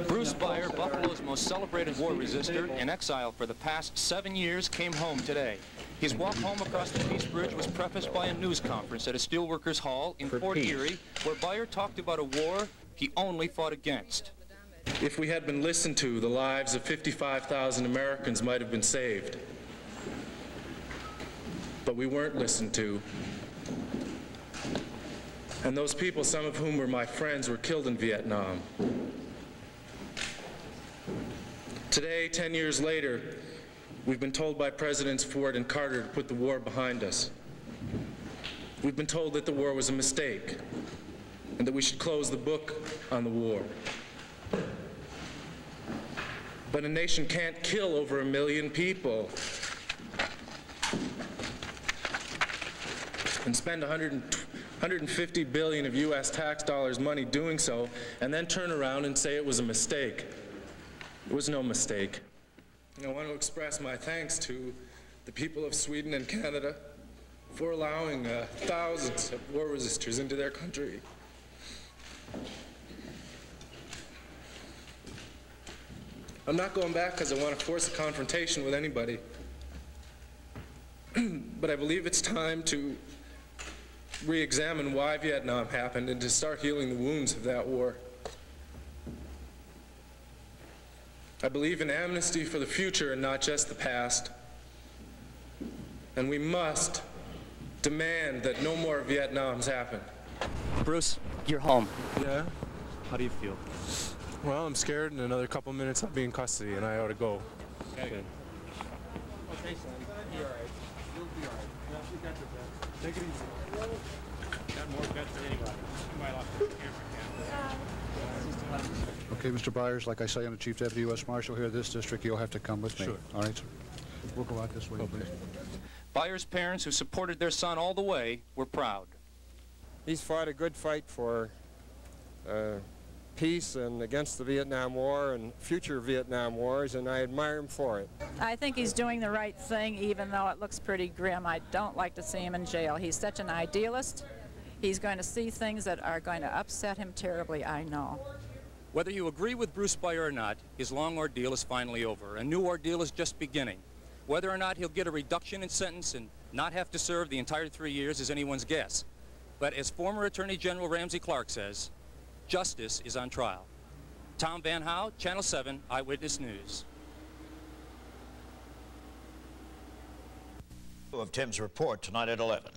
Bruce Beyer, Buffalo's most celebrated war resistor, in exile for the past 7 years, came home today. His walk home across the Peace Bridge was prefaced by a news conference at a steelworkers' hall in Fort Erie, where Beyer talked about a war he only fought against. If we had been listened to, the lives of 55,000 Americans might have been saved. But we weren't listened to. And those people, some of whom were my friends, were killed in Vietnam. Today, 10 years later, we've been told by Presidents Ford and Carter to put the war behind us. We've been told that the war was a mistake and that we should close the book on the war. But a nation can't kill over 1 million people and spend 150 billion of U.S. tax dollars money doing so, and then turn around and say it was a mistake. It was no mistake. I want to express my thanks to the people of Sweden and Canada for allowing thousands of war resistors into their country. I'm not going back because I want to force a confrontation with anybody. But I believe it's time to re-examine why Vietnam happened and to start healing the wounds of that war. I believe in amnesty for the future and not just the past. And we must demand that no more Vietnams happen. Bruce, you're home. Yeah? How do you feel? Well, I'm scared in another couple minutes I'll be in custody and I ought to go. Okay. Okay, son. You'll be all right. You'll be all right. Yeah, you got your bets. Take it easy. Got more bets than anybody. You might have to Okay, Mr. Byers, like I say, I'm the Chief Deputy U.S. Marshal here in this district. You'll have to come with me. Sure. All right, sir. We'll go out this way, please. Byers' parents, who supported their son all the way, were proud. He's fought a good fight for peace and against the Vietnam War and future Vietnam wars, and I admire him for it. I think he's doing the right thing, even though it looks pretty grim. I don't like to see him in jail. He's such an idealist. He's going to see things that are going to upset him terribly, I know. Whether you agree with Bruce Beyer or not, his long ordeal is finally over. A new ordeal is just beginning. Whether or not he'll get a reduction in sentence and not have to serve the entire 3 years is anyone's guess. But as former Attorney General Ramsey Clark says, justice is on trial. Tom Van Howe, Channel 7, Eyewitness News. Of Tim's report tonight at 11.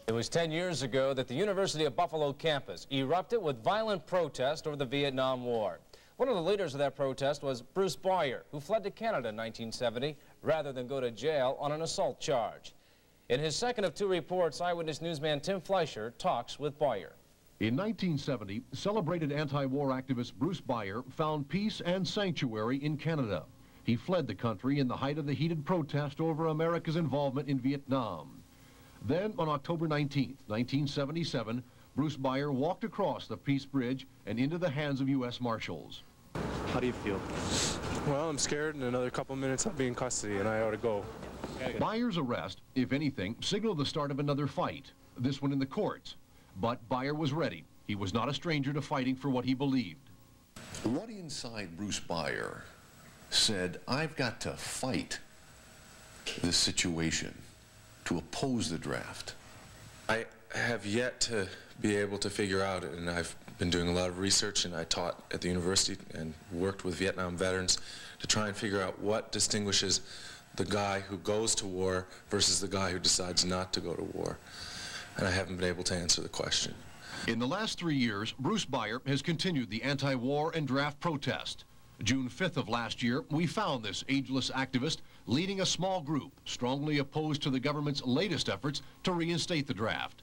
It was 10 years ago that the University of Buffalo campus erupted with violent protest over the Vietnam War. One of the leaders of that protest was Bruce Beyer, who fled to Canada in 1970 rather than go to jail on an assault charge. In his second of 2 reports, Eyewitness newsman Tim Fleischer talks with Beyer. In 1970, celebrated anti-war activist Bruce Beyer found peace and sanctuary in Canada. He fled the country in the height of the heated protest over America's involvement in Vietnam. Then, on October 19, 1977, Bruce Beyer walked across the Peace Bridge and into the hands of U.S. Marshals. How do you feel? Well, I'm scared in another couple minutes I'll be in custody and I ought to go. Okay. Beyer's arrest, if anything, signaled the start of another fight, this one in the courts. But Beyer was ready. He was not a stranger to fighting for what he believed. What inside Bruce Beyer said, I've got to fight this situation to oppose the draft? I have yet to be able to figure out, and I've been doing a lot of research, and I taught at the university and worked with Vietnam veterans to try and figure out what distinguishes the guy who goes to war versus the guy who decides not to go to war. And I haven't been able to answer the question. In the last 3 years, Bruce Beyer has continued the anti-war and draft protest. June 5th of last year, we found this ageless activist leading a small group strongly opposed to the government's latest efforts to reinstate the draft.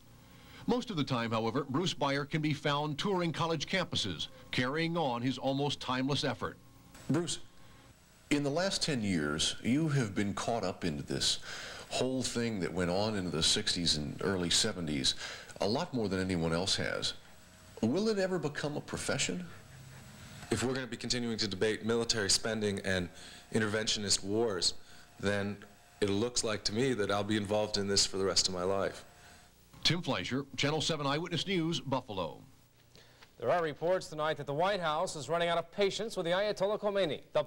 Most of the time, however, Bruce Beyer can be found touring college campuses, carrying on his almost timeless effort. Bruce, in the last 10 years, you have been caught up into this whole thing that went on into the 60s and early 70s, a lot more than anyone else has. Will it ever become a profession? If we're going to be continuing to debate military spending and interventionist wars, then it looks like to me that I'll be involved in this for the rest of my life. Tim Fleischer, Channel 7 Eyewitness News, Buffalo. There are reports tonight that the White House is running out of patience with the Ayatollah Khomeini. The